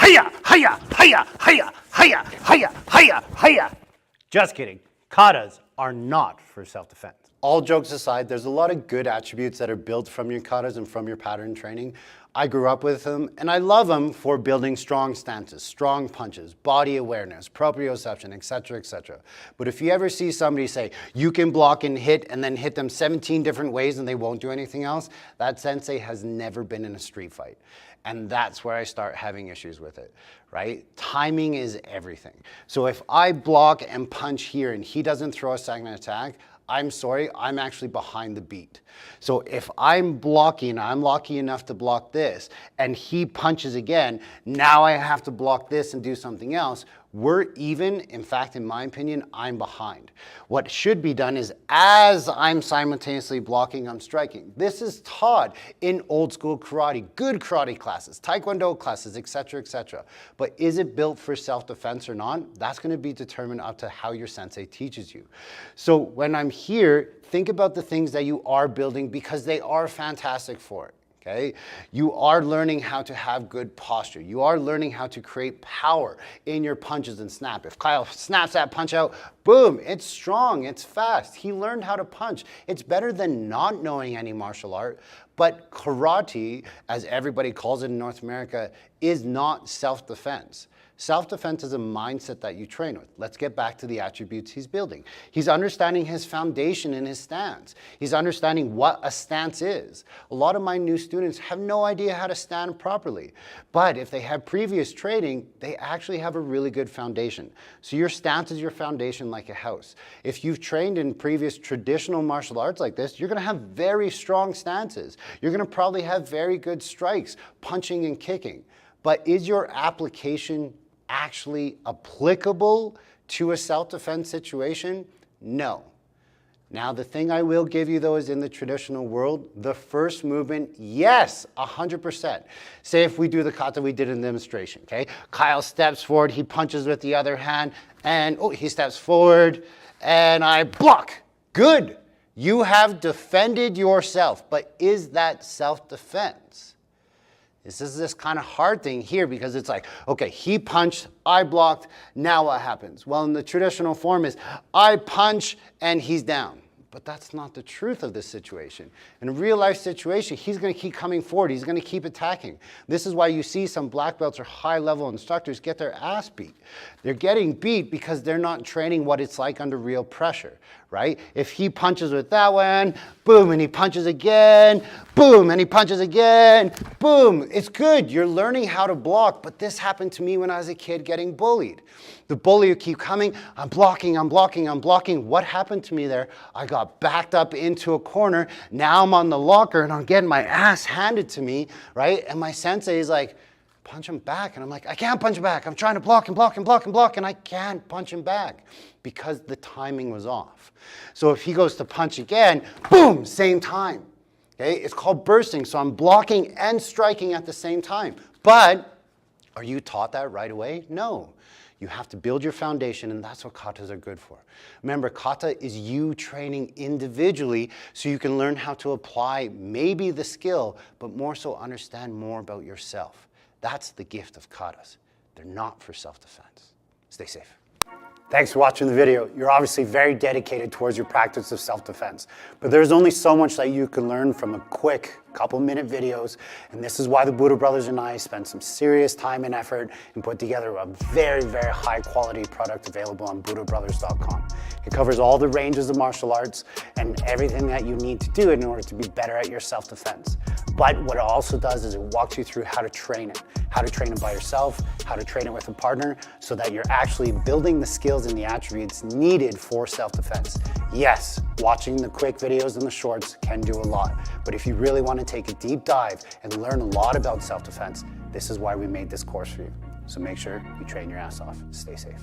hiya, hiya, hiya, hiya, hiya, hiya, hiya, hiya. Just kidding. Katas are not for self-defense. All jokes aside, there's a lot of good attributes that are built from your katas and from your pattern training. I grew up with them, and I love them for building strong stances, strong punches, body awareness, proprioception, etc., etc. But if you ever see somebody say, you can block and then hit them 17 different ways and they won't do anything else, that sensei has never been in a street fight. And that's where I start having issues with it, right? Timing is everything. So if I block and punch here and he doesn't throw a second attack, I'm sorry, I'm actually behind the beat. So if I'm blocking, I'm lucky enough to block this, and he punches again, now I have to block this and do something else. We're even. In fact, in my opinion, I'm behind. What should be done is as I'm simultaneously blocking, I'm striking. This is taught in old school karate, good karate classes, taekwondo classes, etc., etc. But is it built for self-defense or not? That's going to be determined up to how your sensei teaches you. So when I'm here, think about the things that you are building because they are fantastic for it. Okay? You are learning how to have good posture. You are learning how to create power in your punches and snap. If Kyle snaps that punch out, boom, it's strong, it's fast. He learned how to punch. It's better than not knowing any martial art. But karate, as everybody calls it in North America, is not self-defense. Self-defense is a mindset that you train with. Let's get back to the attributes he's building. He's understanding his foundation in his stance. He's understanding what a stance is. A lot of my new students have no idea how to stand properly. But if they have previous training, they actually have a really good foundation. So your stance is your foundation like a house. If you've trained in previous traditional martial arts like this, you're going to have very strong stances. You're going to probably have very good strikes, punching and kicking. But is your application actually applicable to a self-defense situation? No. Now, the thing I will give you, though, is in the traditional world, the first movement, yes, 100%. Say if we do the kata we did in the demonstration, okay? Kyle steps forward, he punches with the other hand, and oh, he steps forward, and I block. Good. You have defended yourself, but is that self-defense? This is this kind of hard thing here because it's like, okay, he punched, I blocked, now what happens? Well, in the traditional form is I punch and he's down. But that's not the truth of this situation. In a real life situation, he's going to keep coming forward. He's going to keep attacking. This is why you see some black belts or high level instructors get their ass beat. They're getting beat because they're not training what it's like under real pressure, right? If he punches with that one, boom, and he punches again, boom, and he punches again, boom. It's good. You're learning how to block, but this happened to me when I was a kid getting bullied. The bully would keep coming, I'm blocking, I'm blocking, I'm blocking. What happened to me there? I got backed up into a corner. Now I'm on the locker and I'm getting my ass handed to me, right? And my sensei is like, punch him back. And I'm like, I can't punch him back. I'm trying to block and block and block and block, and I can't punch him back because the timing was off. So if he goes to punch again, boom, same time. Okay, it's called bursting. So I'm blocking and striking at the same time. But are you taught that right away? No. You have to build your foundation, and that's what katas are good for. Remember, kata is you training individually so you can learn how to apply maybe the skill, but more so understand more about yourself. That's the gift of katas. They're not for self-defense. Stay safe. Thanks for watching the video. You're obviously very dedicated towards your practice of self-defense, but there's only so much that you can learn from a quick couple-minute videos, and this is why the Buddha Brothers and I spent some serious time and effort and put together a very, very high-quality product available on BuddhaBrothers.com. It covers all the ranges of martial arts and everything that you need to do in order to be better at your self-defense. But what it also does is it walks you through how to train it by yourself, how to train it with a partner, so that you're actually building the skills and the attributes needed for self-defense. Yes, watching the quick videos and the shorts can do a lot, but if you really want to take a deep dive and learn a lot about self-defense, this is why we made this course for you. So make sure you train your ass off. Stay safe.